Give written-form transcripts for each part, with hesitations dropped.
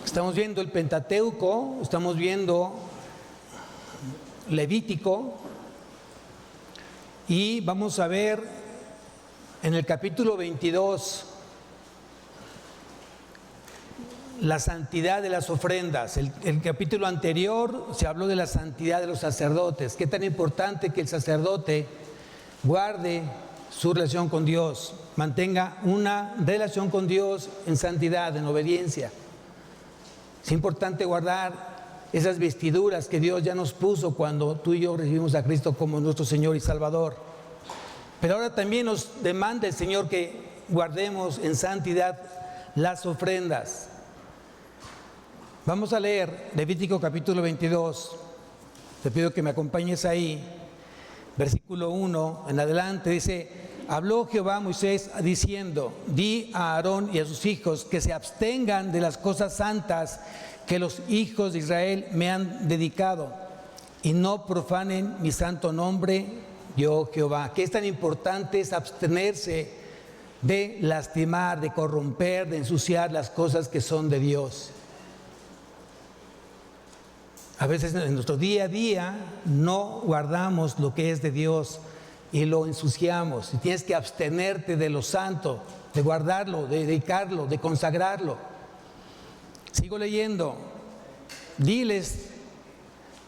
Estamos viendo el Pentateuco, estamos viendo Levítico y vamos a ver en el capítulo 22 la santidad de las ofrendas. El capítulo anterior se habló de la santidad de los sacerdotes. Qué tan importante que el sacerdote guarde su relación con Dios, mantenga una relación con Dios en santidad, en obediencia. Es importante guardar esas vestiduras que Dios ya nos puso cuando tú y yo recibimos a Cristo como nuestro Señor y Salvador. Pero ahora también nos demanda el Señor que guardemos en santidad las ofrendas. Vamos a leer Levítico capítulo 22. Te pido que me acompañes ahí. Versículo 1 en adelante dice: habló Jehová a Moisés diciendo: di a Aarón y a sus hijos que se abstengan de las cosas santas que los hijos de Israel me han dedicado, y no profanen mi santo nombre, yo Jehová. ¿Qué es tan importante es abstenerse de lastimar, de corromper, de ensuciar las cosas que son de Dios? A veces en nuestro día a día no guardamos lo que es de Dios y lo ensuciamos. Y tienes que abstenerte de lo santo, de guardarlo, de dedicarlo, de consagrarlo. Sigo leyendo. Diles: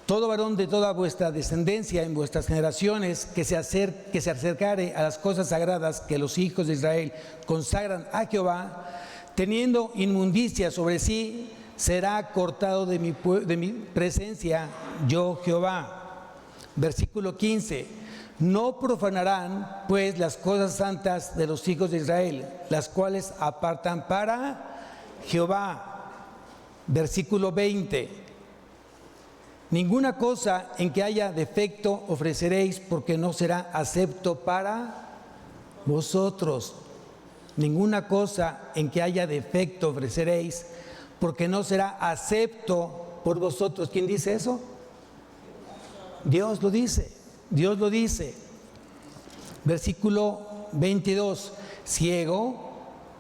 todo varón de toda vuestra descendencia en vuestras generaciones que se acercare a las cosas sagradas que los hijos de Israel consagran a Jehová, teniendo inmundicia sobre sí, será cortado de mi presencia, yo Jehová. Versículo 15. No profanarán pues las cosas santas de los hijos de Israel, las cuales apartan para Jehová. Versículo 20. Ninguna cosa en que haya defecto ofreceréis, porque no será acepto para vosotros. Ninguna cosa en que haya defecto ofreceréis, porque no será acepto por vosotros. ¿Quién dice eso? Dios lo dice. Dios lo dice. Versículo 22. Ciego,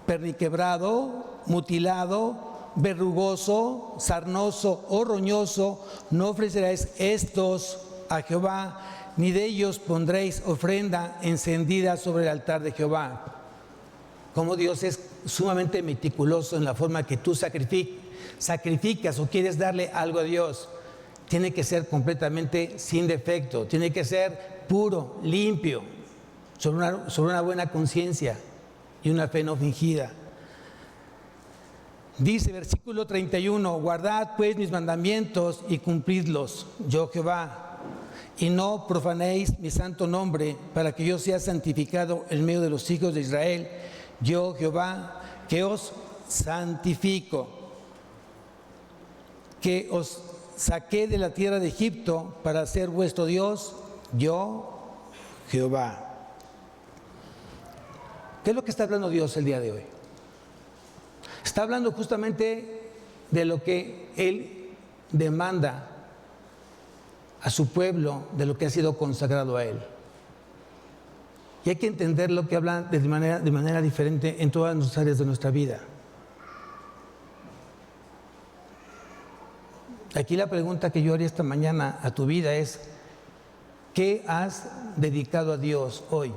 perniquebrado, mutilado, verrugoso, sarnoso o roñoso, no ofreceréis estos a Jehová, ni de ellos pondréis ofrenda encendida sobre el altar de Jehová. Como Dios es sumamente meticuloso en la forma que tú sacrificas o quieres darle algo a Dios. Tiene que ser completamente sin defecto, tiene que ser puro, limpio, sobre una buena conciencia y una fe no fingida. Dice versículo 31, guardad pues mis mandamientos y cumplidlos, yo Jehová, y no profanéis mi santo nombre, para que yo sea santificado en medio de los hijos de Israel, yo Jehová, que os santifico, que os saqué de la tierra de Egipto para ser vuestro Dios, yo Jehová. ¿Qué es lo que está hablando Dios el día de hoy? Está hablando justamente de lo que Él demanda a su pueblo, de lo que ha sido consagrado a Él. Y hay que entender lo que habla de manera diferente en todas las áreas de nuestra vida. Aquí la pregunta que yo haría esta mañana a tu vida es: ¿qué has dedicado a Dios hoy?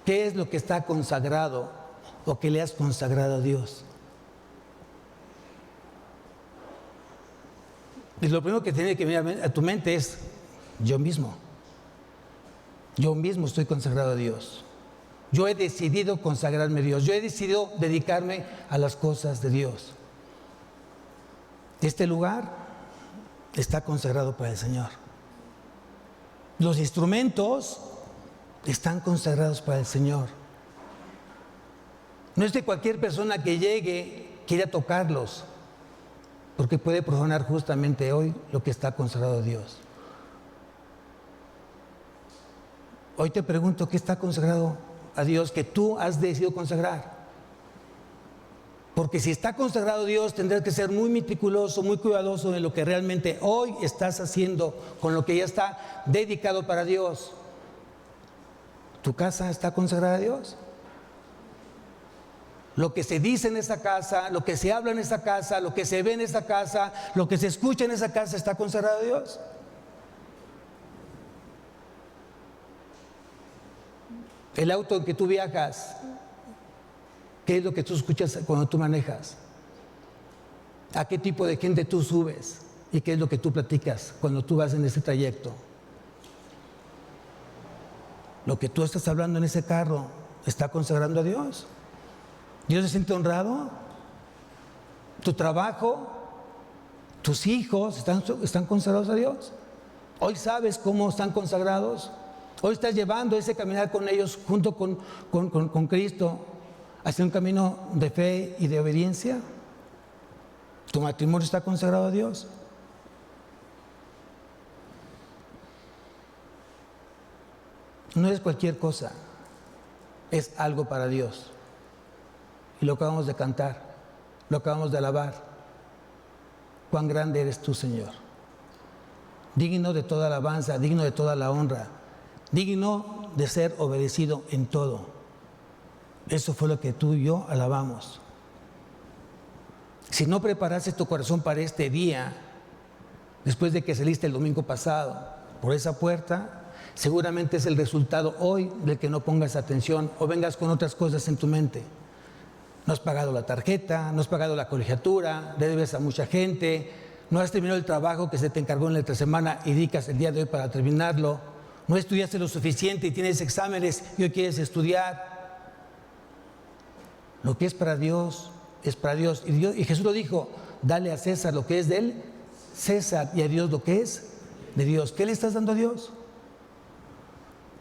¿Qué es lo que está consagrado o que le has consagrado a Dios? Y lo primero que tiene que venir a tu mente es: yo mismo. Yo mismo estoy consagrado a Dios. Yo he decidido consagrarme a Dios. Yo he decidido dedicarme a las cosas de Dios. Este lugar está consagrado para el Señor. Los instrumentos están consagrados para el Señor. No es de cualquier persona que llegue quiera tocarlos, porque puede profanar justamente hoy lo que está consagrado a Dios. Hoy te pregunto: ¿qué está consagrado a Dios que tú has decidido consagrar? Porque si está consagrado a Dios, tendrás que ser muy meticuloso, muy cuidadoso de lo que realmente hoy estás haciendo con lo que ya está dedicado para Dios. ¿Tu casa está consagrada a Dios? Lo que se dice en esa casa, lo que se habla en esa casa, lo que se ve en esa casa, lo que se escucha en esa casa, ¿está consagrado a Dios? El auto en que tú viajas, ¿qué es lo que tú escuchas cuando tú manejas? ¿A qué tipo de gente tú subes? ¿Y qué es lo que tú platicas cuando tú vas en ese trayecto? Lo que tú estás hablando en ese carro, ¿está consagrando a Dios? ¿Dios se siente honrado? ¿Tu trabajo? ¿Tus hijos están consagrados a Dios? ¿Hoy sabes cómo están consagrados? ¿Hoy estás llevando ese caminar con ellos junto con Cristo hacia un camino de fe y de obediencia? ¿Tu matrimonio está consagrado a Dios? No es cualquier cosa, es algo para Dios. Y lo acabamos de cantar, lo acabamos de alabar. Cuán grande eres tú, Señor. Digno de toda alabanza, digno de toda la honra, digno de ser obedecido en todo. Eso fue lo que tú y yo alabamos. Si no preparaste tu corazón para este día, después de que saliste el domingo pasado por esa puerta, seguramente es el resultado hoy del que no pongas atención o vengas con otras cosas en tu mente. No has pagado la tarjeta, no has pagado la colegiatura, le debes a mucha gente, no has terminado el trabajo que se te encargó en la otra semana y dedicas el día de hoy para terminarlo, no estudiaste lo suficiente y tienes exámenes y hoy quieres estudiar. Lo que es para Dios, es para Dios. Y Jesús lo dijo, dale a César lo que es de él, César, y a Dios lo que es de Dios. ¿Qué le estás dando a Dios?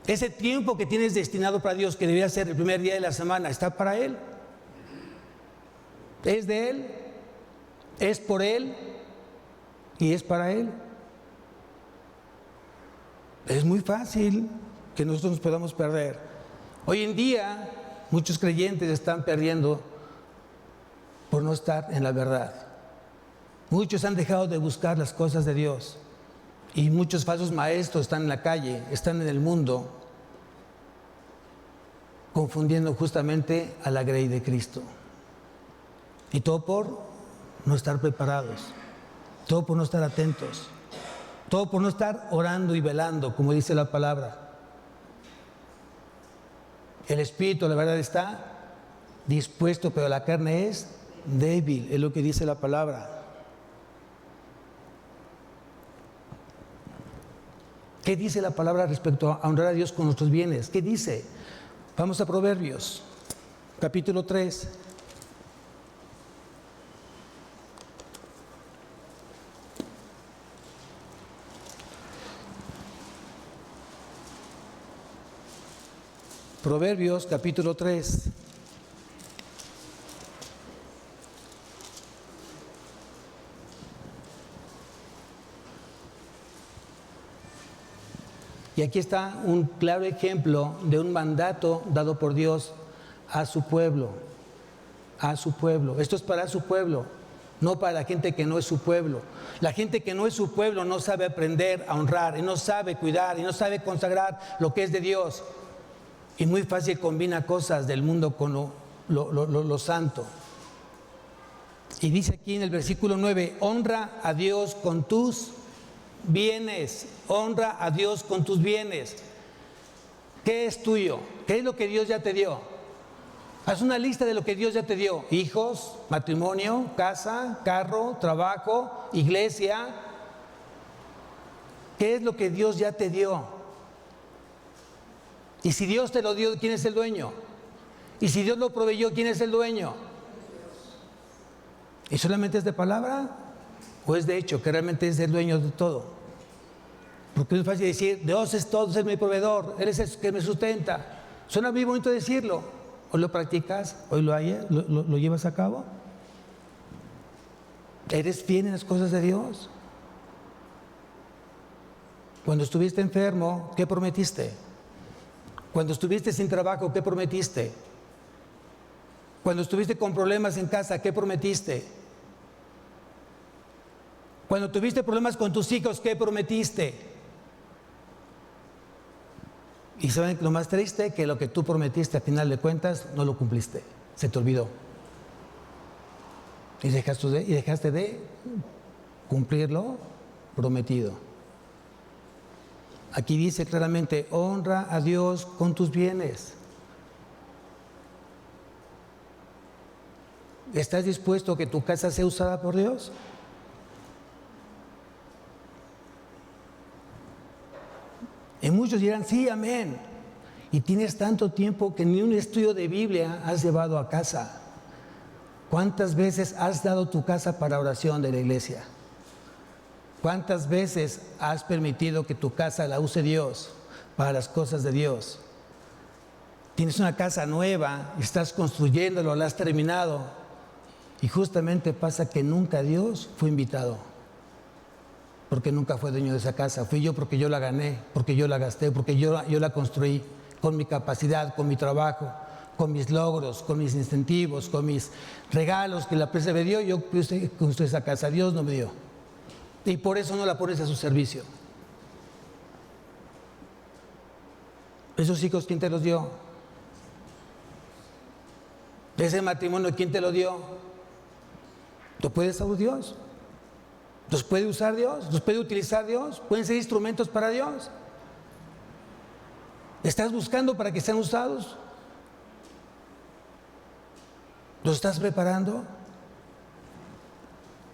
Ese tiempo que tienes destinado para Dios, que debería ser el primer día de la semana, ¿está para Él? ¿Es de Él? ¿Es por Él? ¿Y es para Él? Es muy fácil que nosotros nos podamos perder. Hoy en día, muchos creyentes están perdiendo por no estar en la verdad. Muchos han dejado de buscar las cosas de Dios. Y muchos falsos maestros están en la calle, están en el mundo, confundiendo justamente a la grey de Cristo. Y todo por no estar preparados, todo por no estar atentos, todo por no estar orando y velando, como dice la palabra. El espíritu, la verdad, está dispuesto, pero la carne es débil, es lo que dice la palabra. ¿Qué dice la palabra respecto a honrar a Dios con nuestros bienes? ¿Qué dice? Vamos a Proverbios, capítulo 3. Proverbios, capítulo 3. Y aquí está un claro ejemplo de un mandato dado por Dios a su pueblo. A su pueblo. Esto es para su pueblo, no para la gente que no es su pueblo. La gente que no es su pueblo no sabe aprender a honrar, y no sabe cuidar, y no sabe consagrar lo que es de Dios. Y muy fácil combina cosas del mundo con lo santo. Y dice aquí en el versículo 9, honra a Dios con tus bienes, honra a Dios con tus bienes. ¿Qué es tuyo? ¿Qué es lo que Dios ya te dio? Haz una lista de lo que Dios ya te dio: hijos, matrimonio, casa, carro, trabajo, iglesia. ¿Qué es lo que Dios ya te dio? Y si Dios te lo dio, ¿quién es el dueño? Y si Dios lo proveyó, ¿quién es el dueño? ¿Y solamente es de palabra o es de hecho que realmente es el dueño de todo? Porque es fácil decir, Dios es todo, es mi proveedor, Él es el que me sustenta. Suena muy bonito decirlo. ¿Hoy lo practicas? ¿Hoy lo llevas a cabo? ¿Eres fiel en las cosas de Dios? Cuando estuviste enfermo, ¿qué prometiste? Cuando estuviste sin trabajo, ¿qué prometiste? Cuando estuviste con problemas en casa, ¿qué prometiste? Cuando tuviste problemas con tus hijos, ¿qué prometiste? Y saben lo más triste, que lo que tú prometiste a final de cuentas no lo cumpliste, se te olvidó. y dejaste de cumplir lo prometido. Aquí dice claramente, honra a Dios con tus bienes. ¿Estás dispuesto a que tu casa sea usada por Dios? Y muchos dirán, sí, amén. Y tienes tanto tiempo que ni un estudio de Biblia has llevado a casa. ¿Cuántas veces has dado tu casa para oración de la iglesia? ¿Cuántas veces has permitido que tu casa la use Dios para las cosas de Dios? Tienes una casa nueva, estás construyéndolo, la has terminado, y justamente pasa que nunca Dios fue invitado, porque nunca fue dueño de esa casa. Fui yo porque yo la gané, porque yo la gasté, porque yo la construí con mi capacidad, con mi trabajo, con mis logros, con mis incentivos, con mis regalos que la empresa me dio. Yo construí esa casa, Dios no me dio. Y por eso no la pones a su servicio. Esos hijos, ¿quién te los dio? Ese matrimonio, ¿quién te lo dio? ¿Lo puede usar Dios? ¿Los puede usar Dios? ¿Los puede utilizar Dios? ¿Pueden ser instrumentos para Dios? ¿Estás buscando para que sean usados? ¿Los estás preparando?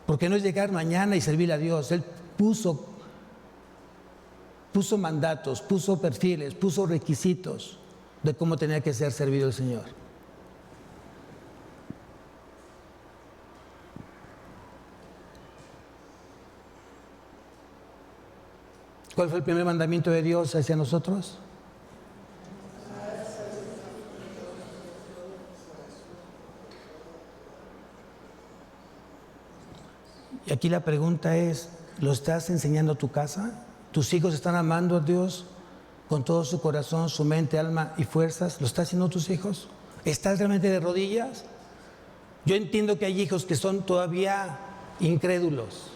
Porque no es llegar mañana y servir a Dios. Él puso mandatos, puso perfiles, puso requisitos de cómo tenía que ser servido el Señor. ¿Cuál fue el primer mandamiento de Dios hacia nosotros? Y aquí la pregunta es, ¿lo estás enseñando a tu casa? ¿Tus hijos están amando a Dios con todo su corazón, su mente, alma y fuerzas? ¿Lo están haciendo tus hijos? ¿Estás realmente de rodillas? Yo entiendo que hay hijos que son todavía incrédulos.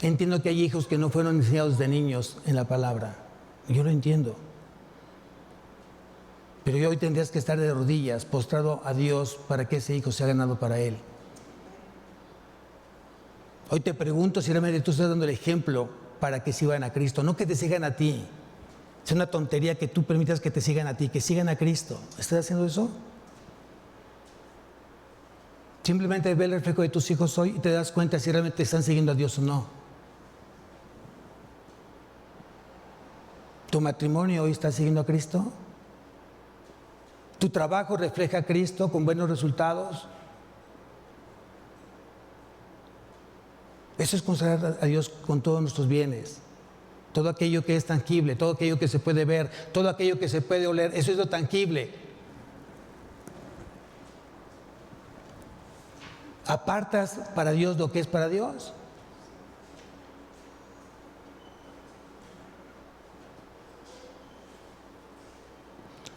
Entiendo que hay hijos que no fueron enseñados de niños en la palabra. Yo lo entiendo. Pero hoy tendrías que estar de rodillas, postrado a Dios, para que ese hijo sea ganado para Él. Hoy te pregunto si realmente tú estás dando el ejemplo para que sigan a Cristo, no que te sigan a ti. Es una tontería que tú permitas que te sigan a ti, que sigan a Cristo. ¿Estás haciendo eso? Simplemente ve el reflejo de tus hijos hoy y te das cuenta si realmente están siguiendo a Dios o no. ¿Tu matrimonio hoy está siguiendo a Cristo? ¿Tu trabajo refleja a Cristo con buenos resultados? Eso es consagrar a Dios con todos nuestros bienes. Todo aquello que es tangible, todo aquello que se puede ver, todo aquello que se puede oler, eso es lo tangible. ¿Apartas para Dios lo que es para Dios?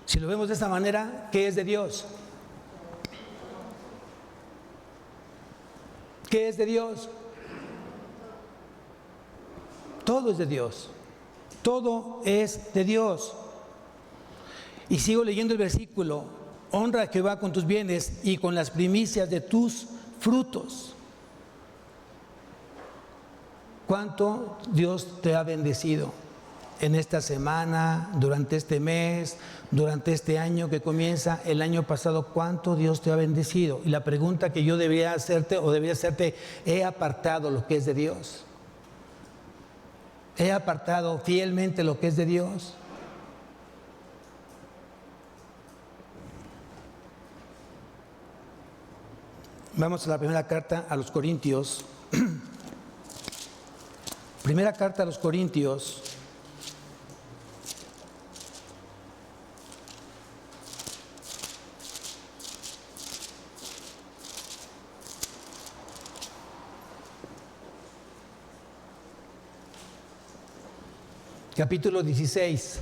Si lo vemos de esa manera, ¿qué es de Dios? ¿Qué es de Dios? Todo es de Dios. Todo es de Dios. Y sigo leyendo el versículo. Honra a Jehová con tus bienes y con las primicias de tus frutos. ¿Cuánto Dios te ha bendecido en esta semana, durante este mes, durante este año que comienza? El año pasado, ¿cuánto Dios te ha bendecido? Y la pregunta que yo debería hacerte, ¿he apartado lo que es de Dios? ¿He apartado fielmente lo que es de Dios? Vamos a la primera carta a los Corintios. Primera carta a los Corintios. Capítulo 16.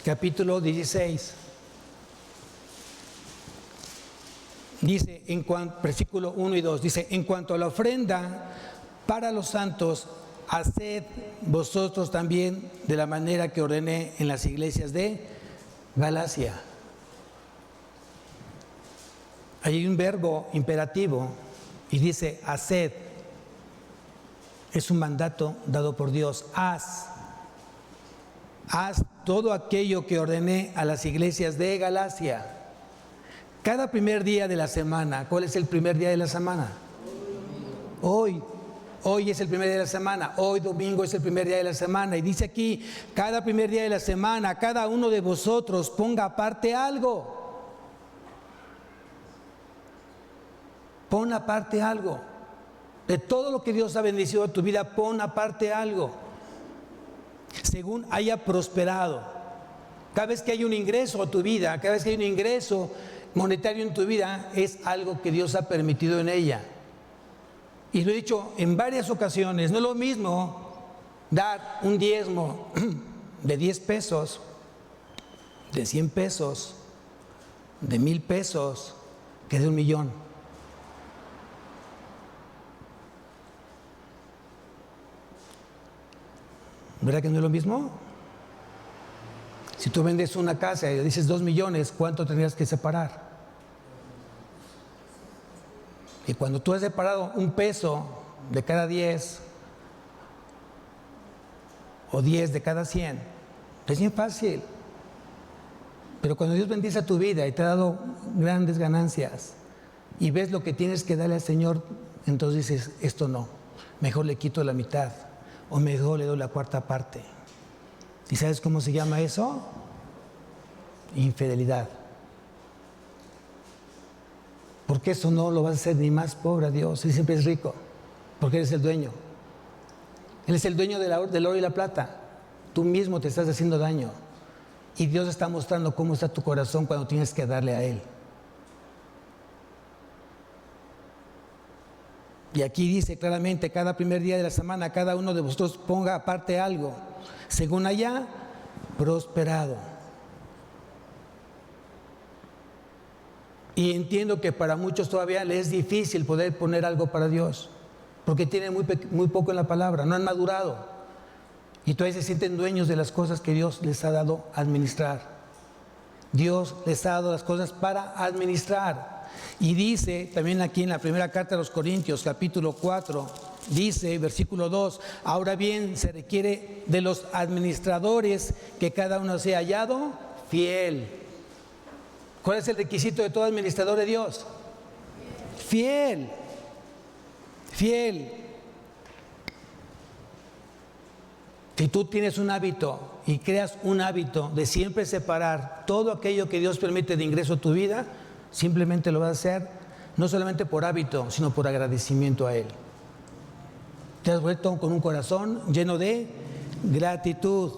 Capítulo 16. Dice, versículo 1 y 2, dice, en cuanto a la ofrenda para los santos, haced vosotros también de la manera que ordené en las iglesias de Galacia. hay un verbo imperativo y dice haced. Es un mandato dado por Dios. Haz todo aquello que ordené a las iglesias de Galacia. Cada primer día de la semana, ¿cuál es el primer día de la semana? Hoy es el primer día de la semana, hoy domingo es el primer día de la semana. Y dice aquí, cada primer día de la semana, cada uno de vosotros ponga aparte algo. Pon aparte algo. De todo lo que Dios ha bendecido a tu vida, pon aparte algo. Según haya prosperado. Cada vez que hay un ingreso a tu vida, cada vez que hay un ingreso monetario en tu vida, es algo que Dios ha permitido en ella. Y lo he dicho en varias ocasiones, no es lo mismo dar un diezmo de 10 pesos, de 100 pesos, de 1,000 pesos, que de 1,000,000. ¿Verdad que no es lo mismo? Si tú vendes una casa y dices 2 millones, ¿cuánto tendrías que separar? Y cuando tú has separado 1 peso de cada 10 o 10 de cada 100, es bien fácil. Pero cuando Dios bendice a tu vida y te ha dado grandes ganancias y ves lo que tienes que darle al Señor, entonces dices, esto no, mejor le quito la mitad o mejor le doy la cuarta parte. ¿Y sabes cómo se llama eso? Infidelidad. Porque eso no lo vas a hacer ni más pobre a Dios, Él siempre es rico, porque eres el dueño. Él es el dueño del oro y la plata. Tú mismo te estás haciendo daño. Y Dios está mostrando cómo está tu corazón cuando tienes que darle a Él. Y aquí dice claramente, cada primer día de la semana, cada uno de vosotros ponga aparte algo, según haya prosperado. Y entiendo que para muchos todavía les es difícil poder poner algo para Dios, porque tienen muy poco en la palabra, no han madurado. Y todavía se sienten dueños de las cosas que Dios les ha dado a administrar. Dios les ha dado las cosas para administrar. Y dice también aquí en la primera carta a los Corintios, capítulo 4, dice, versículo 2, ahora bien se requiere de los administradores que cada uno sea hallado fiel. ¿Cuál es el requisito de todo administrador de Dios? Fiel. Fiel. Si tú tienes un hábito y creas un hábito de siempre separar todo aquello que Dios permite de ingreso a tu vida, simplemente lo vas a hacer no solamente por hábito, sino por agradecimiento a Él. Te has vuelto con un corazón lleno de gratitud.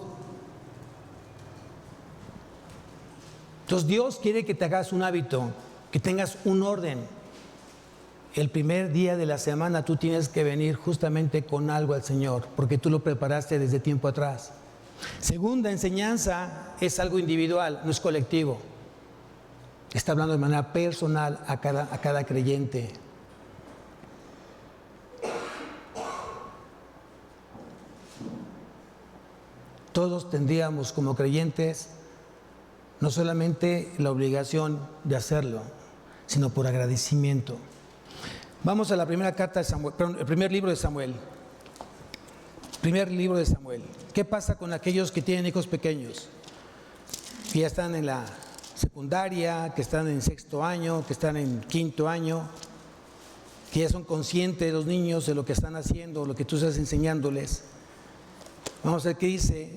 Entonces Dios quiere que te hagas un hábito, que tengas un orden. El primer día de la semana tú tienes que venir justamente con algo al Señor, porque tú lo preparaste desde tiempo atrás. Segunda enseñanza es algo individual, no es colectivo. Está hablando de manera personal a cada creyente. Todos tendríamos como creyentes no solamente la obligación de hacerlo, sino por agradecimiento. Vamos a la primera carta de Samuel, perdón, el primer libro de Samuel. Primer libro de Samuel. ¿Qué pasa con aquellos que tienen hijos pequeños? Que ya están en la secundaria, que están en 6º año, que están en 5º año, que ya son conscientes los niños de lo que están haciendo, lo que tú estás enseñándoles. Vamos a ver qué dice.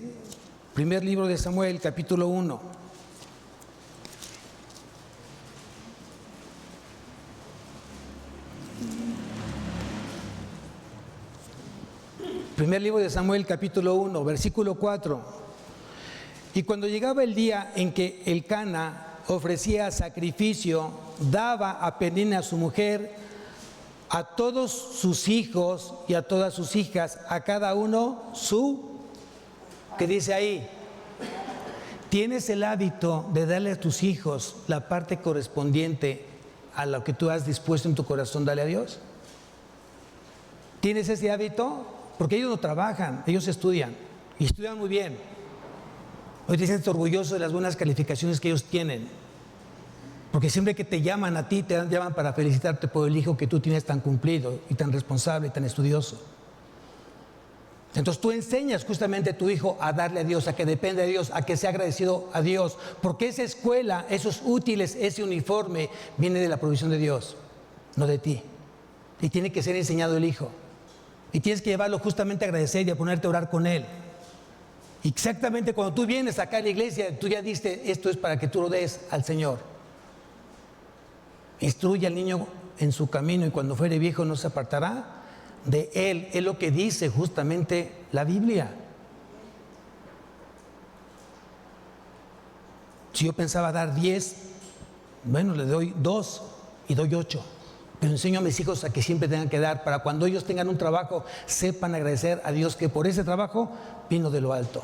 Primer libro de Samuel, capítulo 1. Primer libro de Samuel, capítulo 1, versículo 4. Y cuando llegaba el día en que Elcana ofrecía sacrificio, daba a Penina su mujer, a todos sus hijos y a todas sus hijas, a cada uno su, ¿qué dice ahí? ¿Tienes el hábito de darle a tus hijos la parte correspondiente a lo que tú has dispuesto en tu corazón darle a Dios? ¿Tienes ese hábito? Porque ellos no trabajan, ellos estudian y estudian muy bien. Hoy te sientes orgulloso de las buenas calificaciones que ellos tienen. Porque siempre que te llaman a ti, te llaman para felicitarte por el hijo que tú tienes tan cumplido y tan responsable y tan estudioso. Entonces tú enseñas justamente a tu hijo a darle a Dios, a que dependa de Dios, a que sea agradecido a Dios, porque esa escuela, esos útiles, ese uniforme viene de la provisión de Dios, no de ti. Y tiene que ser enseñado el hijo. Y tienes que llevarlo justamente a agradecer y a ponerte a orar con él. Y exactamente cuando tú vienes acá a la iglesia, tú ya diste, esto es para que tú lo des al Señor. Instruye al niño en su camino y cuando fuere viejo no se apartará de él. Es lo que dice justamente la Biblia. Si yo pensaba dar 10, bueno, le doy 2 y doy 8. Pero enseño a mis hijos a que siempre tengan que dar, para cuando ellos tengan un trabajo, sepan agradecer a Dios que por ese trabajo vino de lo alto.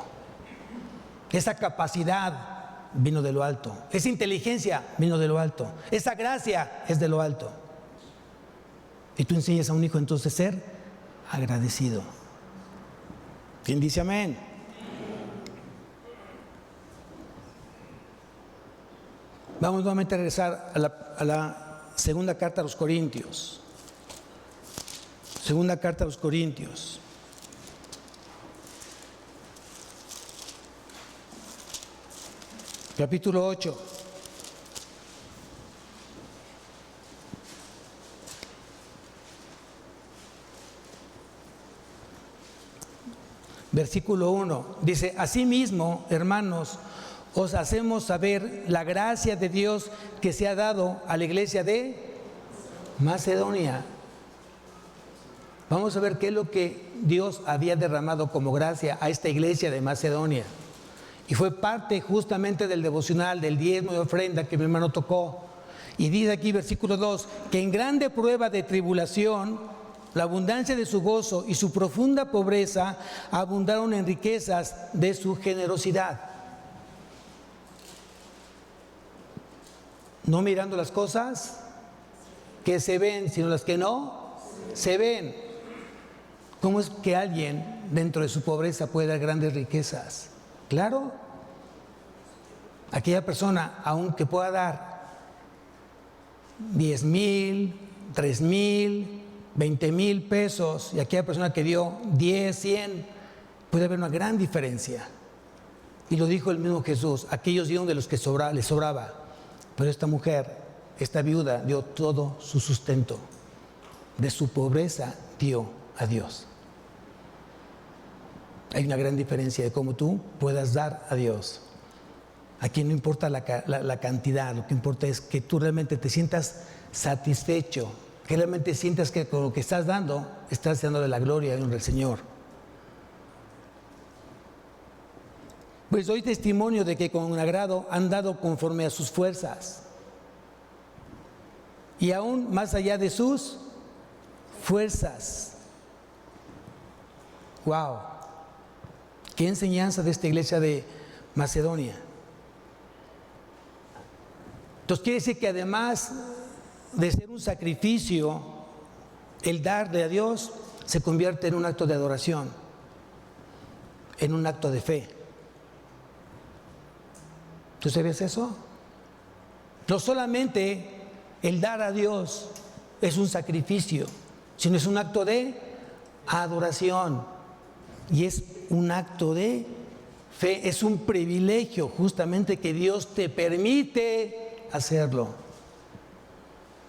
Esa capacidad vino de lo alto. Esa inteligencia vino de lo alto. Esa gracia es de lo alto. Y tú enseñas a un hijo entonces a ser agradecido. ¿Quién dice amén? Vamos nuevamente a regresar a la segunda carta a los Corintios. Segunda carta a los Corintios. Capítulo 8. Versículo 1. Dice, asimismo, hermanos, os hacemos saber la gracia de Dios que se ha dado a la iglesia de Macedonia. Vamos a ver qué es lo que Dios había derramado como gracia a esta iglesia de Macedonia. Y fue parte justamente del devocional, del diezmo y ofrenda que mi hermano tocó. Y dice aquí, versículo 2, que en grande prueba de tribulación, la abundancia de su gozo y su profunda pobreza abundaron en riquezas de su generosidad. No mirando las cosas que se ven, sino las que no se ven. ¿Cómo es que alguien dentro de su pobreza puede dar grandes riquezas? Claro, aquella persona, aunque pueda dar 10,000, 3,000, 20,000 pesos, y aquella persona que dio 10, 100, puede haber una gran diferencia. Y lo dijo el mismo Jesús, aquellos dieron de los que les sobraba, pero esta mujer, esta viuda, dio todo su sustento. De su pobreza dio a Dios. Hay una gran diferencia de cómo tú puedas dar a Dios. Aquí no importa la cantidad, lo que importa es que tú realmente te sientas satisfecho, que realmente sientas que con lo que estás dando, estás dándole la gloria y honra al Señor. Pues doy testimonio de que con agrado han dado conforme a sus fuerzas y aún más allá de sus fuerzas. ¡Wow! ¡Qué enseñanza de esta iglesia de Macedonia! Entonces quiere decir que además de ser un sacrificio, el darle a Dios se convierte en un acto de adoración, en un acto de fe. ¿Tú sabías eso? No solamente el dar a Dios es un sacrificio, sino es un acto de adoración y es un acto de fe, es un privilegio justamente que Dios te permite hacerlo.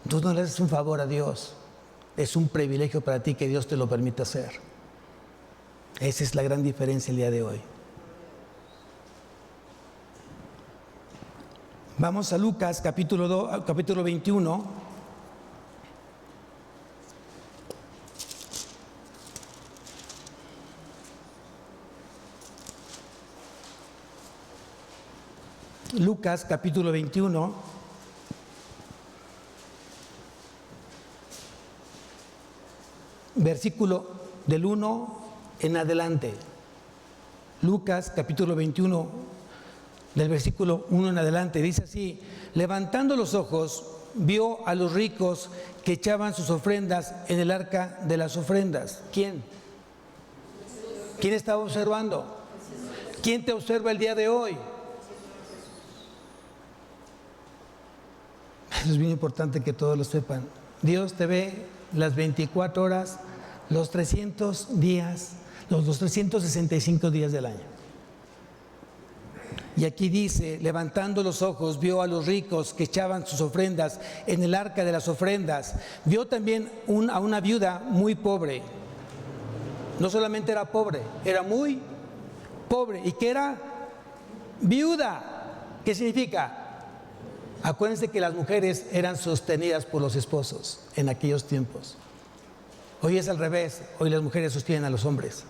Tú no le haces un favor a Dios, es un privilegio para ti que Dios te lo permita hacer. Esa es la gran diferencia el día de hoy. Vamos a Lucas capítulo 21. Lucas capítulo 21. Versículo del 1 en adelante. Lucas capítulo 21. Del versículo 1 en adelante, dice así: levantando los ojos, vio a los ricos que echaban sus ofrendas en el arca de las ofrendas. ¿Quién? ¿Quién estaba observando? ¿Quién te observa el día de hoy? Eso es bien importante que todos lo sepan. Dios te ve las 24 horas, los 300 días, los 365 días del año. Y aquí dice, levantando los ojos, vio a los ricos que echaban sus ofrendas en el arca de las ofrendas. Vio también a una viuda muy pobre. No solamente era pobre, era muy pobre. ¿Y qué era? Viuda. ¿Qué significa? Acuérdense que las mujeres eran sostenidas por los esposos en aquellos tiempos. Hoy es al revés, hoy las mujeres sostienen a los hombres.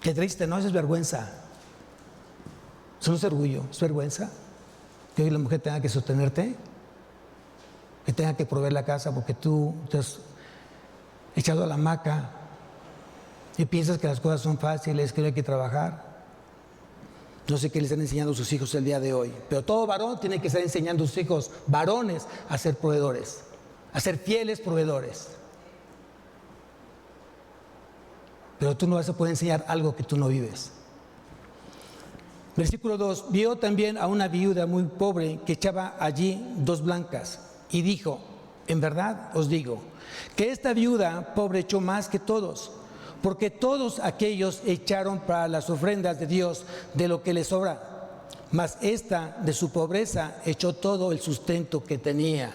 Qué triste, ¿no? Eso es vergüenza. Eso no es orgullo, es vergüenza. Que hoy la mujer tenga que sostenerte, que tenga que proveer la casa porque tú te has echado a la hamaca y piensas que las cosas son fáciles, que no hay que trabajar. No sé qué le están enseñando a sus hijos el día de hoy, pero todo varón tiene que estar enseñando a sus hijos varones a ser proveedores, a ser fieles proveedores. Pero tú no vas a poder enseñar algo que tú no vives. Versículo 2, vio también a una viuda muy pobre que echaba allí 2 blancas y dijo, en verdad os digo, que esta viuda pobre echó más que todos, porque todos aquellos echaron para las ofrendas de Dios de lo que les sobra, mas esta de su pobreza echó todo el sustento que tenía.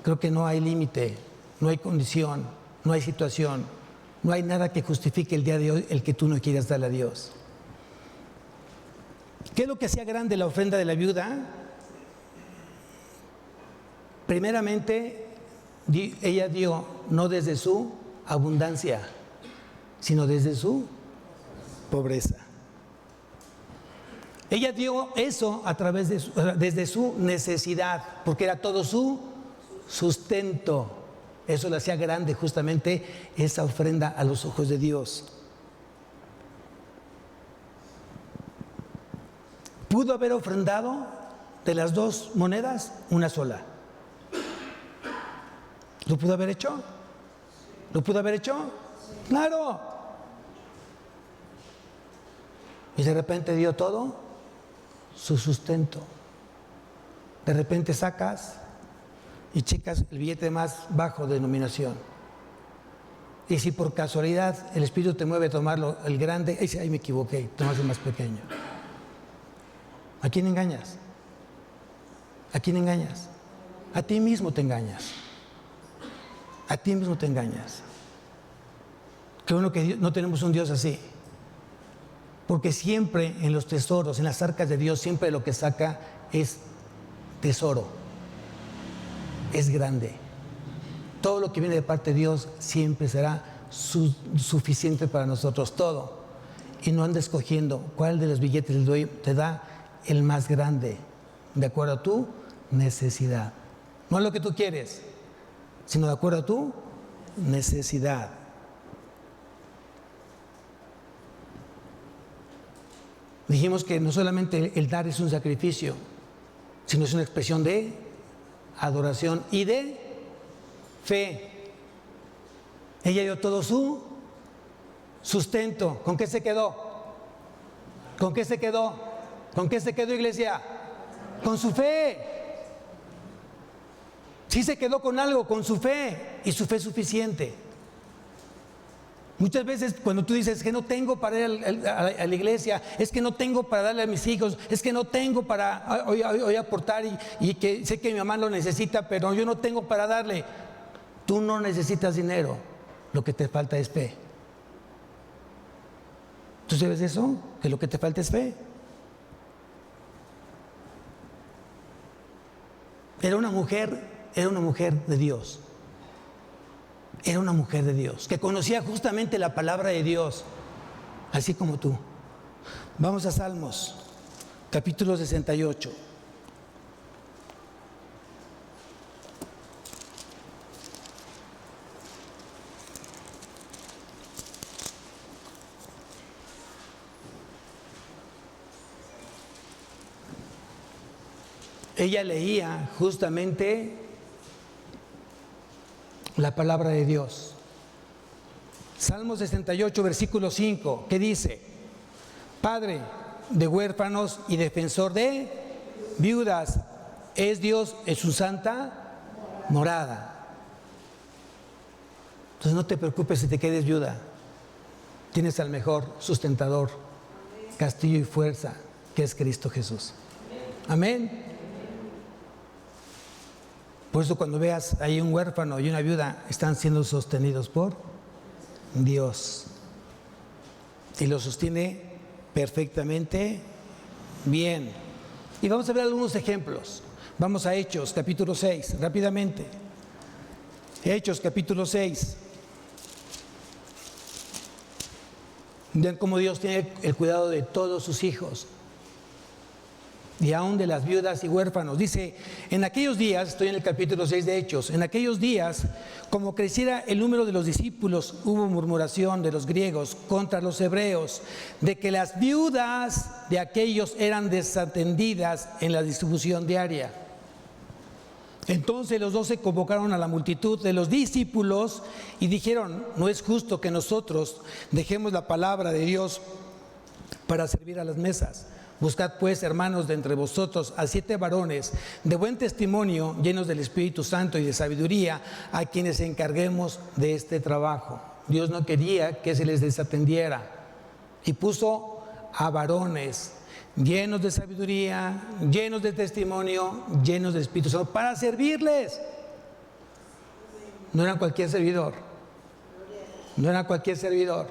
Creo que no hay límite, no hay condición, no hay situación. No hay nada que justifique el día de hoy el que tú no quieras darle a Dios. ¿Qué es lo que hacía grande la ofrenda de la viuda? Primeramente, ella dio no desde su abundancia, sino desde su pobreza. Ella dio eso a través de desde su necesidad, porque era todo su sustento. Eso le hacía grande justamente esa ofrenda a los ojos de Dios. ¿Pudo haber ofrendado de las 2 monedas una sola? ¿Lo pudo haber hecho? ¿Lo pudo haber hecho? ¡Claro! Y de repente dio todo su sustento. De repente sacas y checas el billete más bajo de denominación. Y si por casualidad el Espíritu te mueve a tomarlo, el grande, ahí me equivoqué, tomas el más pequeño. ¿A quién engañas? ¿A quién engañas? A ti mismo te engañas. A ti mismo te engañas. Qué bueno que no tenemos un Dios así. Porque siempre en los tesoros, en las arcas de Dios, siempre lo que saca es tesoro. Es grande. Todo lo que viene de parte de Dios siempre será suficiente para nosotros, todo. Y no anda escogiendo cuál de los billetes le doy, te da el más grande, de acuerdo a tu necesidad. No es lo que tú quieres, sino de acuerdo a tu necesidad. Dijimos que no solamente el dar es un sacrificio, sino es una expresión de adoración y de fe. Ella dio todo su sustento. ¿Con qué se quedó? ¿Con qué se quedó? ¿Con qué se quedó, iglesia? Con su fe. Sí se quedó con algo, con su fe, y su fe es suficiente. Muchas veces cuando tú dices que no tengo para ir a la iglesia, es que no tengo para darle a mis hijos, es que no tengo para hoy aportar y que sé que mi mamá lo necesita, pero yo no tengo para darle. Tú no necesitas dinero, lo que te falta es fe. ¿Tú sabes eso? Que lo que te falta es fe. Era una mujer de Dios. Era una mujer de Dios, que conocía justamente la palabra de Dios, así como tú. Vamos a Salmos, capítulo 68. Ella leía justamente la palabra de Dios. Salmo 68, versículo 5, que dice: Padre de huérfanos y defensor de viudas, es Dios en su santa morada. Entonces no te preocupes si te quedes viuda. Tienes al mejor sustentador, castillo y fuerza, que es Cristo Jesús. Amén. Por eso cuando veas ahí un huérfano y una viuda, están siendo sostenidos por Dios. Y lo sostiene perfectamente bien. Y vamos a ver algunos ejemplos. Vamos a Hechos, capítulo 6, rápidamente. Hechos, capítulo 6. Vean cómo Dios tiene el cuidado de todos sus hijos. Y aún de las viudas y huérfanos. Dice, en aquellos días, estoy en el capítulo 6 de Hechos, en aquellos días, como creciera el número de los discípulos, hubo murmuración de los griegos contra los hebreos, de que las viudas de aquellos eran desatendidas en la distribución diaria. Entonces los 12 convocaron a la multitud de los discípulos y dijeron, no es justo que nosotros dejemos la palabra de Dios para servir a las mesas. Buscad pues, hermanos, de entre vosotros a 7 varones de buen testimonio, llenos del Espíritu Santo y de sabiduría, a quienes encarguemos de este trabajo. Dios no quería que se les desatendiera y puso a varones llenos de sabiduría, llenos de testimonio, llenos de Espíritu Santo, para servirles. No eran cualquier servidor. No era cualquier servidor.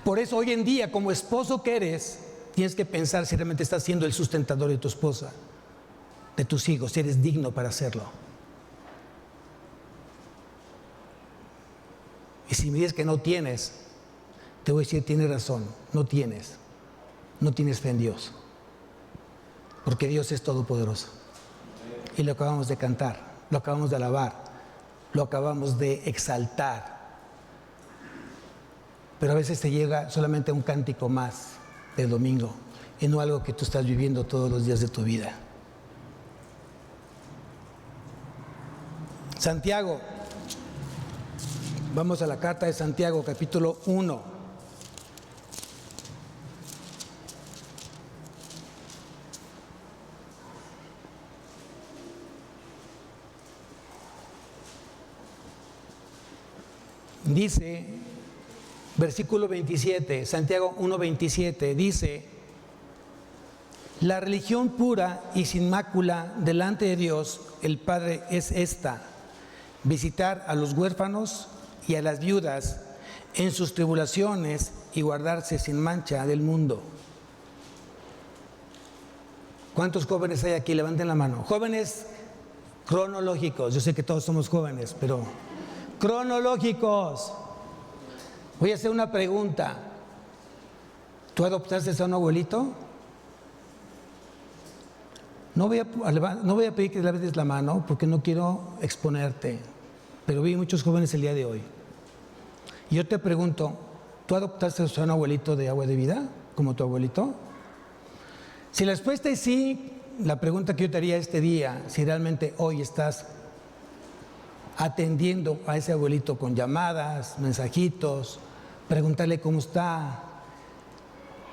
Por eso hoy en día, como esposo que eres, tienes que pensar si realmente estás siendo el sustentador de tu esposa, de tus hijos, si eres digno para hacerlo. Y si me dices que no tienes, te voy a decir, tienes razón, no tienes fe en Dios, porque Dios es todopoderoso. Y lo acabamos de cantar, lo acabamos de alabar, lo acabamos de exaltar. Pero a veces te llega solamente un cántico más del domingo y no algo que tú estás viviendo todos los días de tu vida. Santiago, vamos a la carta de Santiago, capítulo 1. Dice, versículo 27, Santiago 1:27, dice, la religión pura y sin mácula delante de Dios, el Padre, es esta: visitar a los huérfanos y a las viudas en sus tribulaciones y guardarse sin mancha del mundo. ¿Cuántos jóvenes hay aquí? Levanten la mano. Jóvenes cronológicos. Yo sé que todos somos jóvenes, pero cronológicos. Voy a hacer una pregunta. ¿Tú adoptaste a un abuelito? No voy a pedir que levantes la mano porque no quiero exponerte, pero vi muchos jóvenes el día de hoy. Y yo te pregunto, ¿tú adoptaste a un abuelito de agua de vida como tu abuelito? Si la respuesta es sí, la pregunta que yo te haría este día, si realmente hoy estás atendiendo a ese abuelito con llamadas, mensajitos, preguntarle cómo está,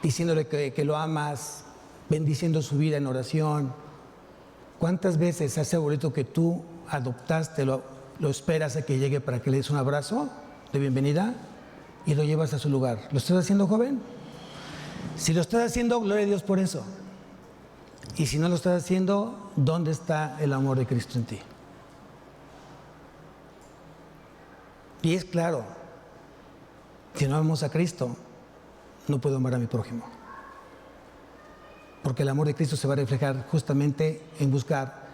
diciéndole que lo amas, bendiciendo su vida en oración. ¿Cuántas veces a ese abuelito que tú adoptaste lo esperas a que llegue para que le des un abrazo de bienvenida y lo llevas a su lugar? ¿Lo estás haciendo, joven? Si lo estás haciendo, gloria a Dios por eso. Y si no lo estás haciendo, ¿dónde está el amor de Cristo en ti? Y es claro, si no amamos a Cristo, no puedo amar a mi prójimo. Porque el amor de Cristo se va a reflejar justamente en buscar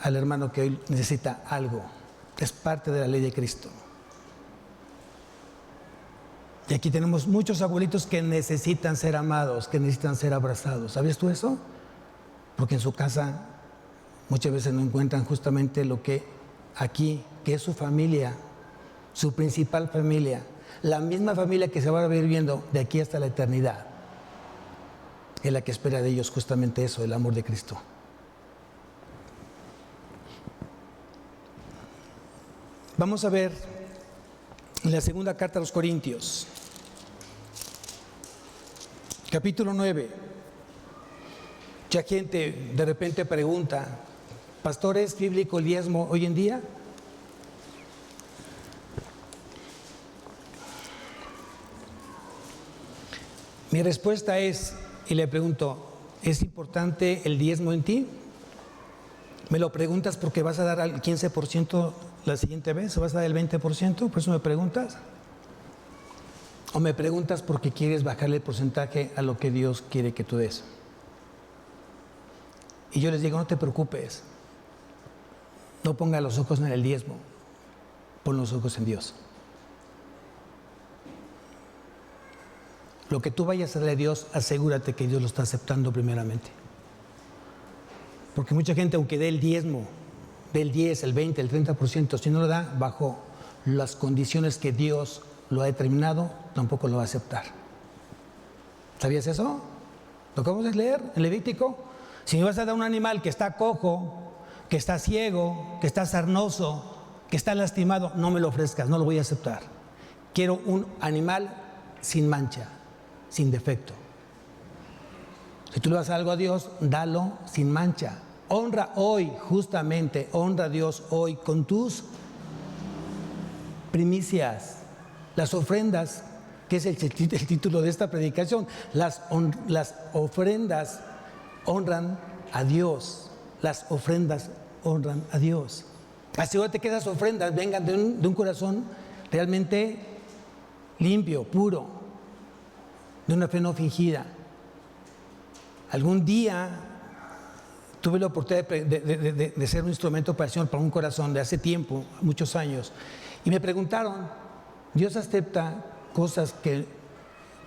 al hermano que hoy necesita algo. Es parte de la ley de Cristo. Y aquí tenemos muchos abuelitos que necesitan ser amados, que necesitan ser abrazados. ¿Sabías tú eso? Porque en su casa muchas veces no encuentran justamente lo que aquí, que es su familia, su principal familia, la misma familia que se va a ver viviendo de aquí hasta la eternidad, es la que espera de ellos justamente eso, el amor de Cristo. Vamos a ver en la segunda carta a los Corintios, capítulo 9. Mucha gente de repente pregunta, ¿pastor, es bíblico el diezmo hoy en día? Mi respuesta es, y le pregunto, ¿es importante el diezmo en ti? ¿Me lo preguntas porque vas a dar al 15% la siguiente vez o vas a dar el 20%? ¿Por eso me preguntas? ¿O me preguntas porque quieres bajarle el porcentaje a lo que Dios quiere que tú des? Y yo les digo, no te preocupes. No ponga los ojos en el diezmo. Pon los ojos en Dios. Lo que tú vayas a darle a Dios, asegúrate que Dios lo está aceptando primeramente. Porque mucha gente, aunque dé el diezmo, del 10, el 20, el 30%, si no lo da bajo las condiciones que Dios lo ha determinado, tampoco lo va a aceptar. ¿Sabías eso? Lo acabamos de leer en Levítico. Si me vas a dar un animal que está cojo, que está ciego, que está sarnoso, que está lastimado, no me lo ofrezcas, no lo voy a aceptar. Quiero un animal sin mancha, sin defecto. Si tú le das algo a Dios, dalo sin mancha. Honra hoy, justamente, honra a Dios hoy con tus primicias, las ofrendas, que es el título de esta predicación. Las ofrendas honran a Dios. Las ofrendas honran a Dios. Asegúrate que esas ofrendas vengan de un corazón realmente limpio, puro, de una fe no fingida. Algún día tuve la oportunidad de ser un instrumento para el Señor, para un corazón de hace tiempo, muchos años, y me preguntaron, ¿Dios acepta cosas que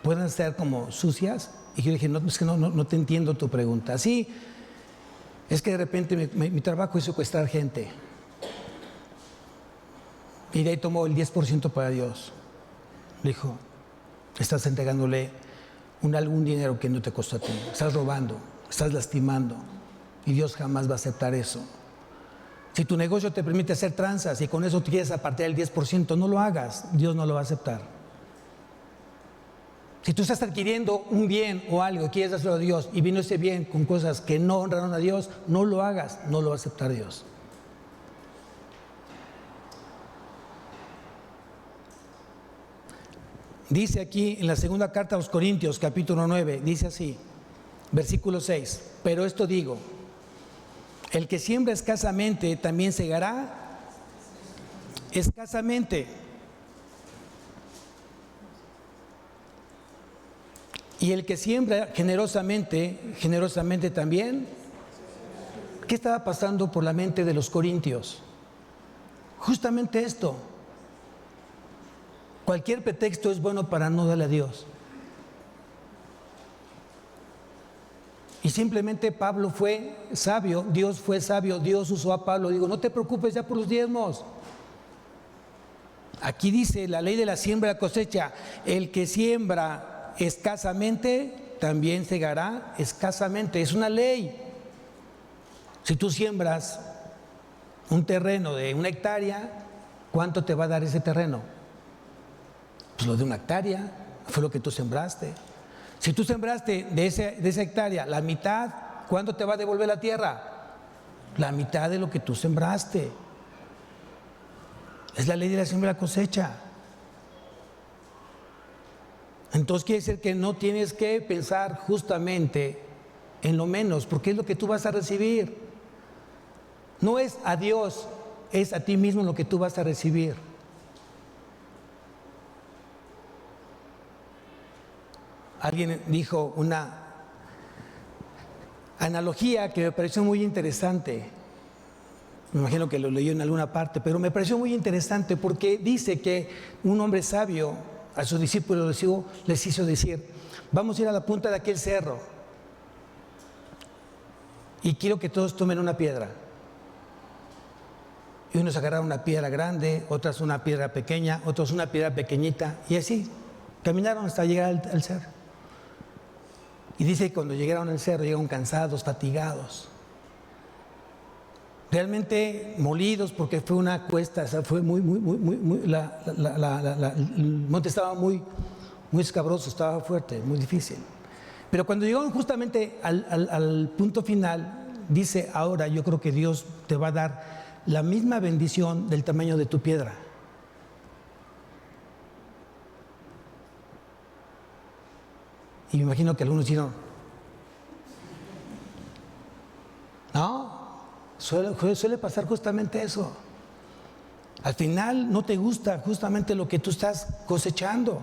puedan ser como sucias? Y yo dije, no, es que no te entiendo tu pregunta. Sí, es que de repente mi trabajo es secuestrar gente, y de ahí tomo el 10% para Dios. Dijo, estás entregándole algún dinero que no te costó a ti, estás robando, estás lastimando, y Dios jamás va a aceptar eso. Si tu negocio te permite hacer tranzas y con eso tú quieres apartar el 10%, no lo hagas, Dios no lo va a aceptar. Si tú estás adquiriendo un bien o algo, quieres dárselo a Dios y vino ese bien con cosas que no honraron a Dios, no lo hagas, no lo va a aceptar Dios. Dice aquí en la segunda carta a los Corintios, capítulo 9, dice así, versículo 6, pero esto digo, el que siembra escasamente también segará escasamente. Y el que siembra generosamente, generosamente también. ¿Qué estaba pasando por la mente de los corintios? Justamente esto. Cualquier pretexto es bueno para no darle a Dios. Y simplemente Pablo fue sabio, Dios fue sabio, Dios usó a Pablo. Digo, no te preocupes ya por los diezmos. Aquí dice la ley de la siembra y la cosecha. El que siembra escasamente, también segará escasamente. Es una ley. Si tú siembras un terreno de 1 hectárea, ¿cuánto te va a dar ese terreno? Pues lo de 1 hectárea, fue lo que tú sembraste. Si tú sembraste de esa hectárea la mitad, ¿cuánto te va a devolver la tierra? La mitad de lo que tú sembraste. Es la ley de la siembra y la cosecha. Entonces quiere decir que no tienes que pensar justamente en lo menos, porque es lo que tú vas a recibir. No es a Dios, es a ti mismo lo que tú vas a recibir. Alguien dijo una analogía que me pareció muy interesante. Me imagino que lo leyó en alguna parte, pero me pareció muy interesante porque dice que un hombre sabio a sus discípulos les hizo decir, vamos a ir a la punta de aquel cerro y quiero que todos tomen una piedra. Y unos agarraron una piedra grande, otras una piedra pequeña, otros una piedra pequeñita, y así caminaron hasta llegar al cerro. Y dice que cuando llegaron al cerro, llegaron cansados, fatigados, realmente molidos porque fue una cuesta, o sea, fue el monte estaba muy escabroso, estaba fuerte, muy difícil. Pero cuando llegamos justamente al punto final, dice, ahora yo creo que Dios te va a dar la misma bendición del tamaño de tu piedra. Y me imagino que algunos dijeron, no, suele pasar justamente eso. Al final no te gusta justamente lo que tú estás cosechando.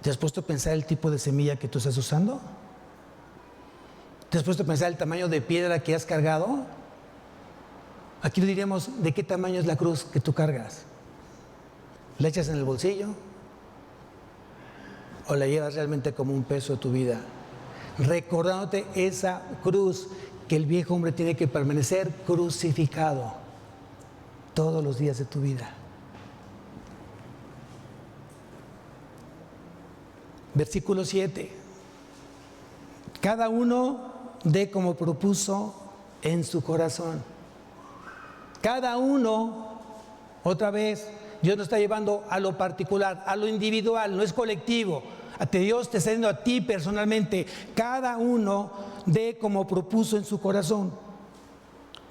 ¿Te has puesto a pensar el tipo de semilla que tú estás usando? ¿Te has puesto a pensar el tamaño de piedra que has cargado? Aquí diríamos, ¿de qué tamaño es la cruz que tú cargas? ¿La echas en el bolsillo? ¿O la llevas realmente como un peso de tu vida? Recordándote esa cruz, que el viejo hombre tiene que permanecer crucificado todos los días de tu vida. Versículo 7. Cada uno dé como propuso en su corazón. Cada uno, otra vez, Dios nos está llevando a lo particular, a lo individual, no es colectivo. Dios te está diciendo a ti personalmente, cada uno dé como propuso en su corazón.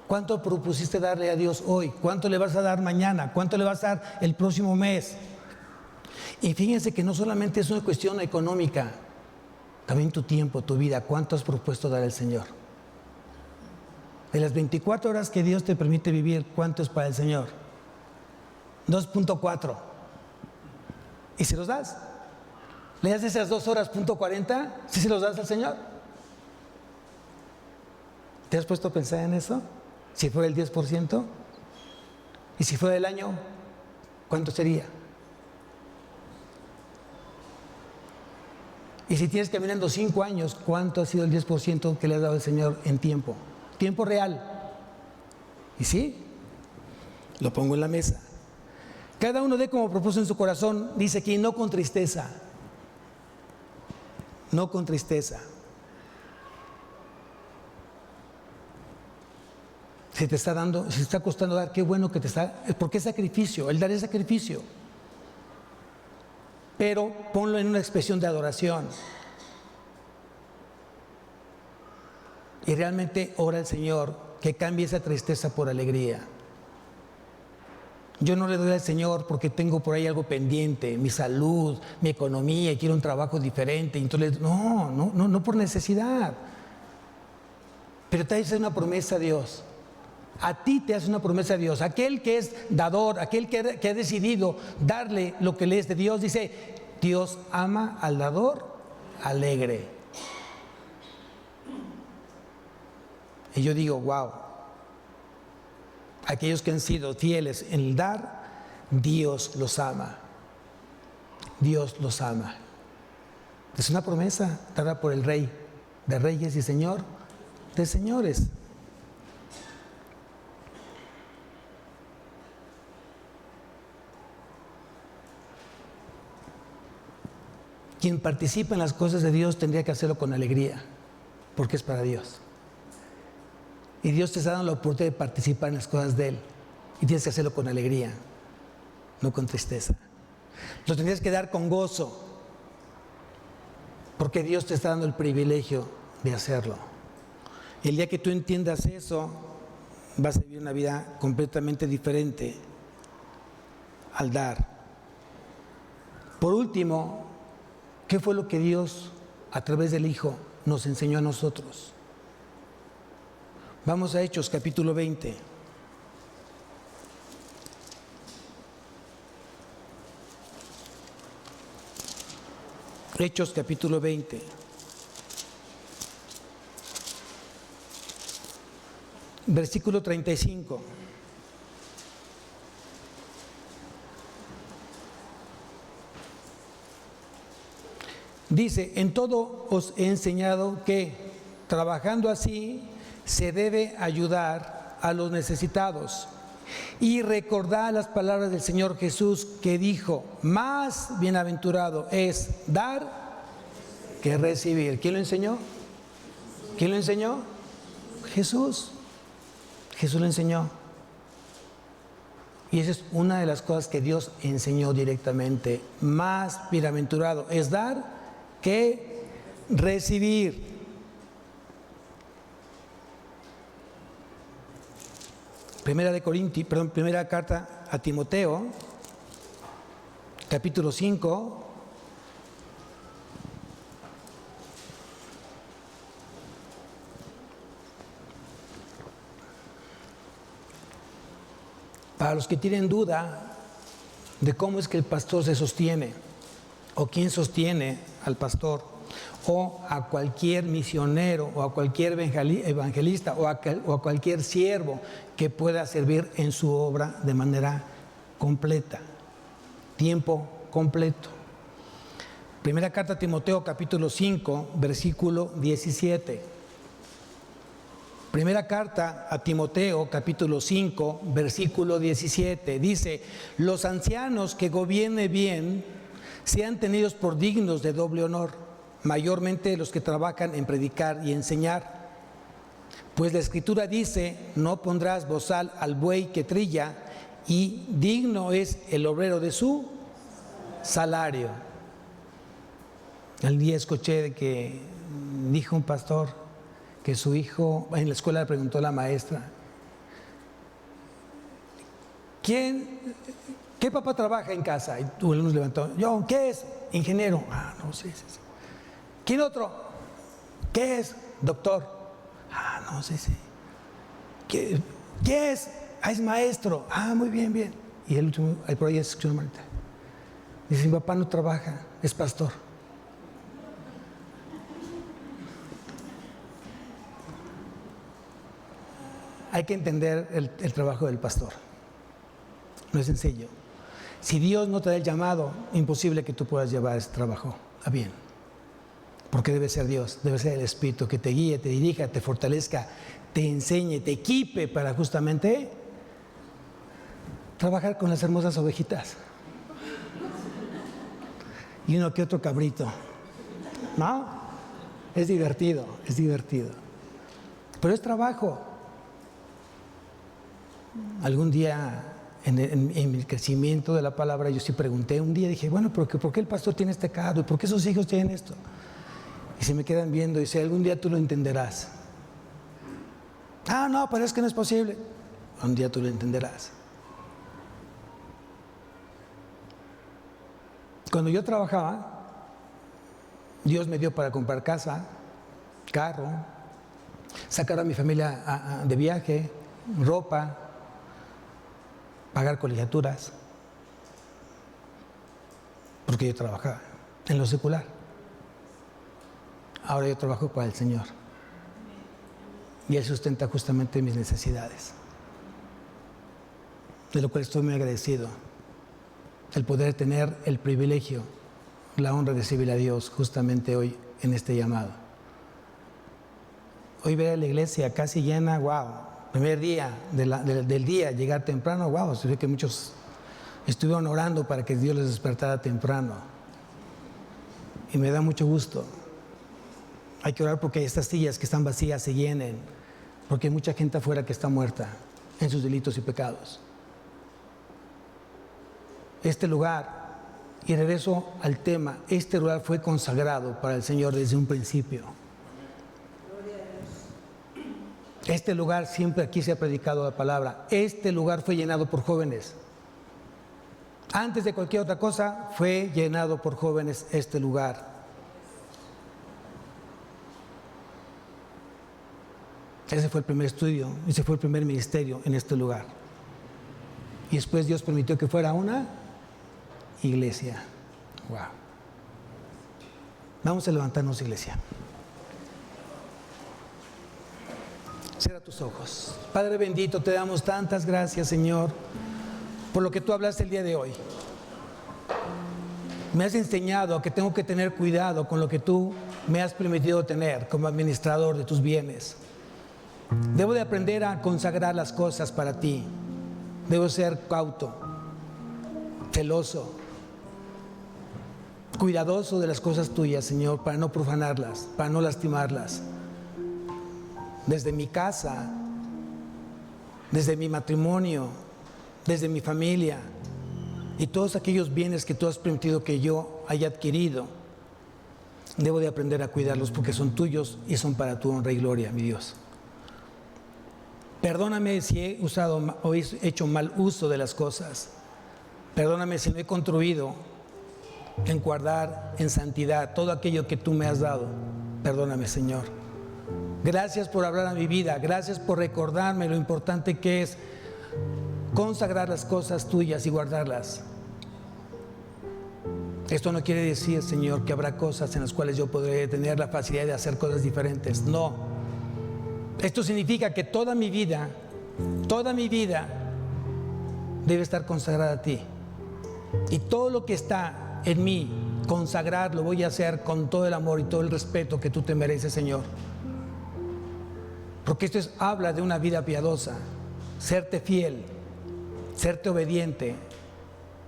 ¿Cuánto propusiste darle a Dios hoy? ¿Cuánto le vas a dar mañana? ¿Cuánto le vas a dar el próximo mes? Y fíjense que no solamente es una cuestión económica, también tu tiempo, tu vida. ¿Cuánto has propuesto dar al Señor? De las 24 horas que Dios te permite vivir, ¿cuánto es para el Señor? 2.4. ¿Y si los das? ¿Le das esas 2 horas, .40? ¿Sí se los das al Señor? ¿Te has puesto a pensar en eso? Si fuera el 10%. ¿Y si fuera el año? ¿Cuánto sería? Y si tienes caminando 5 años, ¿cuánto ha sido el 10% que le has dado al Señor en tiempo? Tiempo real. ¿Y sí? Lo pongo en la mesa. Cada uno dé como propuso en su corazón, dice aquí, no con tristeza. No con tristeza. Si te está dando, si te está costando dar, qué bueno que te está, porque es sacrificio, el dar es sacrificio. Pero ponlo en una expresión de adoración. Y realmente ora al Señor que cambie esa tristeza por alegría. Yo no le doy al Señor porque tengo por ahí algo pendiente, mi salud, mi economía, y quiero un trabajo diferente. Entonces, no por necesidad. Pero te hace una promesa a Dios. A ti te hace una promesa a Dios. Aquel que es dador, aquel que ha decidido darle lo que le es de Dios, dice, Dios ama al dador alegre. Y yo digo, wow, aquellos que han sido fieles en el dar, Dios los ama. Dios los ama. Es una promesa dada por el Rey de Reyes y Señor de Señores. Quien participa en las cosas de Dios tendría que hacerlo con alegría, porque es para Dios. Y Dios te está dando la oportunidad de participar en las cosas de Él. Y tienes que hacerlo con alegría, no con tristeza. Lo tendrías que dar con gozo, porque Dios te está dando el privilegio de hacerlo. Y el día que tú entiendas eso, vas a vivir una vida completamente diferente al dar. Por último, ¿qué fue lo que Dios, a través del Hijo, nos enseñó a nosotros? Vamos a Hechos, capítulo 20. Hechos, capítulo 20. Versículo 35. Dice, en todo os he enseñado que, trabajando así, se debe ayudar a los necesitados. Y recordad las palabras del Señor Jesús que dijo, más bienaventurado es dar que recibir. ¿Quién lo enseñó? ¿Quién lo enseñó? Jesús. Jesús lo enseñó. Y esa es una de las cosas que Dios enseñó directamente. Más bienaventurado es dar que recibir. Primera carta a Timoteo, capítulo 5. Para los que tienen duda de cómo es que el pastor se sostiene, o quién sostiene al pastor, o a cualquier misionero, o a cualquier evangelista, o a cualquier siervo que pueda servir en su obra de manera completa, tiempo completo. Primera carta a Timoteo, capítulo 5, versículo 17. Primera carta a Timoteo, capítulo 5, versículo 17, dice: los ancianos que gobiernen bien sean tenidos por dignos de doble honor, mayormente los que trabajan en predicar y enseñar. Pues la Escritura dice: no pondrás bozal al buey que trilla, y digno es el obrero de su salario. El día escuché de que dijo un pastor que su hijo, en la escuela le preguntó a la maestra: ¿qué papá trabaja en casa? Y tú nos levantó: yo, ¿qué es? Ingeniero. Ah, no sé. Sí. ¿Quién otro? ¿Qué es? Doctor. Ah, no sé. Sí. ¿Qué es? Ah, es maestro. Ah, muy bien, bien. Y el último, ahí por ahí escuchó una manita. Dice: mi papá no trabaja, es pastor. Hay que entender el trabajo del pastor. No es sencillo. Si Dios no te da el llamado, imposible que tú puedas llevar ese trabajo a bien. Porque debe ser Dios, debe ser el Espíritu que te guíe, te dirija, te fortalezca, te enseñe, te equipe para justamente trabajar con las hermosas ovejitas. Y uno que otro cabrito. ¿No? Es divertido. Pero es trabajo. Algún día en mi crecimiento de la palabra yo sí pregunté, un día dije: bueno, pero ¿por qué el pastor tiene este cargo? ¿Y por qué sus hijos tienen esto? Y se me quedan viendo y dice: algún día tú lo entenderás. Ah, no, pero es que no es posible. Un día tú lo entenderás. Cuando yo trabajaba, Dios me dio para comprar casa, carro, sacar a mi familia de viaje, ropa, pagar colegiaturas, porque yo trabajaba en lo secular. Ahora yo trabajo para el Señor y Él sustenta justamente mis necesidades, de lo cual estoy muy agradecido, el poder tener el privilegio, la honra de servir a Dios justamente hoy en este llamado. Hoy ver a la iglesia casi llena, wow. Primer día del día, llegar temprano, wow, se ve que muchos estuvieron orando para que Dios les despertara temprano. Y me da mucho gusto. Hay que orar porque estas sillas que están vacías se llenen, porque hay mucha gente afuera que está muerta en sus delitos y pecados. Este lugar, y regreso al tema, este lugar fue consagrado para el Señor desde un principio. Este lugar, siempre aquí se ha predicado la palabra, este lugar fue llenado por jóvenes. Antes de cualquier otra cosa, fue llenado por jóvenes este lugar. Ese fue el primer estudio, ese fue el primer ministerio en este lugar. Y después Dios permitió que fuera una iglesia. Wow. Vamos a levantarnos, iglesia. Cierra tus ojos. Padre bendito, te damos tantas gracias, Señor, por lo que tú hablaste el día de hoy. Me has enseñado que tengo que tener cuidado con lo que tú me has permitido tener como administrador de tus bienes. Debo de aprender a consagrar las cosas para ti. Debo ser cauto, celoso, cuidadoso de las cosas tuyas, Señor, para no profanarlas, para no lastimarlas. Desde mi casa, desde mi matrimonio, desde mi familia y todos aquellos bienes que tú has permitido que yo haya adquirido. Debo de aprender a cuidarlos porque son tuyos y son para tu honra y gloria, mi Dios. Perdóname si he usado o he hecho mal uso de las cosas. Perdóname si no he contribuido en guardar en santidad todo aquello que tú me has dado. Perdóname, Señor. Gracias por hablar a mi vida. Gracias por recordarme lo importante que es consagrar las cosas tuyas y guardarlas. Esto no quiere decir, Señor, que habrá cosas en las cuales yo podré tener la facilidad de hacer cosas diferentes. No. Esto significa que toda mi vida debe estar consagrada a ti. Y todo lo que está en mí, consagrar, lo voy a hacer con todo el amor y todo el respeto que tú te mereces, Señor. Porque esto habla de una vida piadosa, serte fiel, serte obediente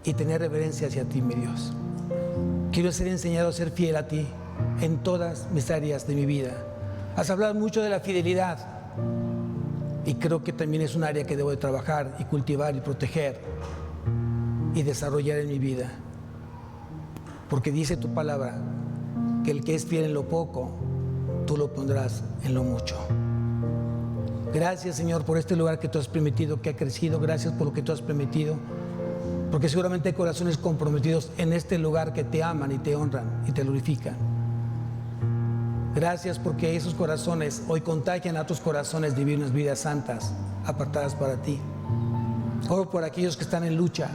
y tener reverencia hacia ti, mi Dios. Quiero ser enseñado a ser fiel a ti en todas mis áreas de mi vida. Has hablado mucho de la fidelidad y creo que también es un área que debo de trabajar y cultivar y proteger y desarrollar en mi vida. Porque dice tu palabra que el que es fiel en lo poco, tú lo pondrás en lo mucho. Gracias, Señor, por este lugar que tú has permitido que ha crecido. Gracias por lo que tú has permitido. Porque seguramente hay corazones comprometidos en este lugar que te aman y te honran y te glorifican. Gracias porque esos corazones hoy contagian a otros corazones de vivir unas vidas santas, apartadas para ti. Oro por aquellos que están en lucha.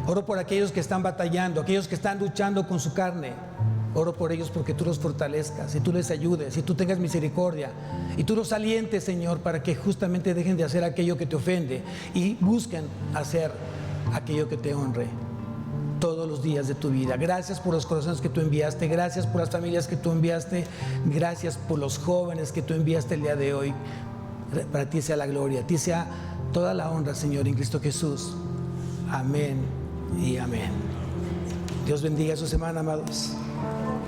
Oro por aquellos que están batallando, aquellos que están luchando con su carne. Oro por ellos porque tú los fortalezcas y tú les ayudes y tú tengas misericordia y tú los alientes, Señor, para que justamente dejen de hacer aquello que te ofende y busquen hacer aquello que te honre todos los días de tu vida. Gracias por los corazones que tú enviaste, gracias por las familias que tú enviaste, gracias por los jóvenes que tú enviaste el día de hoy. Para ti sea la gloria, a ti sea toda la honra, Señor, en Cristo Jesús. Amén y amén. Dios bendiga su semana, amados.